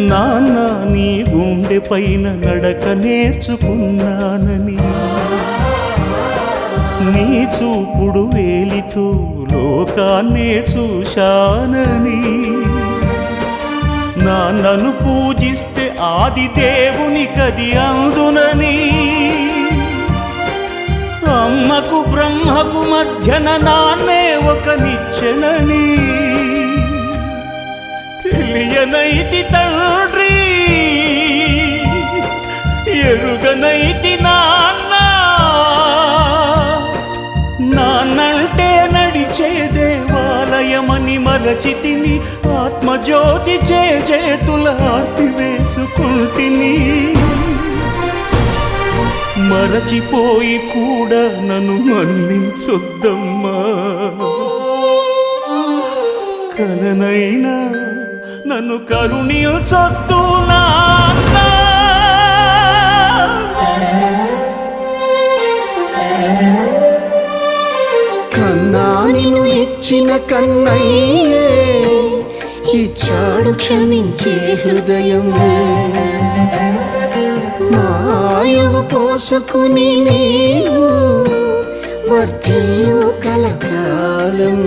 నాన్న నీ గుండె పైన నడక నేర్చుకున్నానని, నీ చూపుడు వేలితో లోకాన్నే చూశానని, నాన్నను పూజిస్తే ఆది దేవుని కది అందునని, అమ్మకు బ్రహ్మకు మధ్యన నాన్నే ఒక నిచ్చెనని తెలియనైతి తండ్రి, ఎరుగనైతి నాన్న. నాన్నంటే నడిచే దేవాలయమని మరచితిని, ఆత్మజ్యోతి చేతుల ఆపివేసుకుంటిని. మరచిపోయి కూడా నన్ను మన్నించొద్దమ్మా, కలనైనా నన్ను కరుణించొద్దు నాన్న. కన్నా నిన్ను ఇచ్చిన కన్నయ్యే ఇచ్చాడు క్షమించే హృదయం, మాయవ పోసుకుని నీవు వర్ధిల్లు కలకాలం.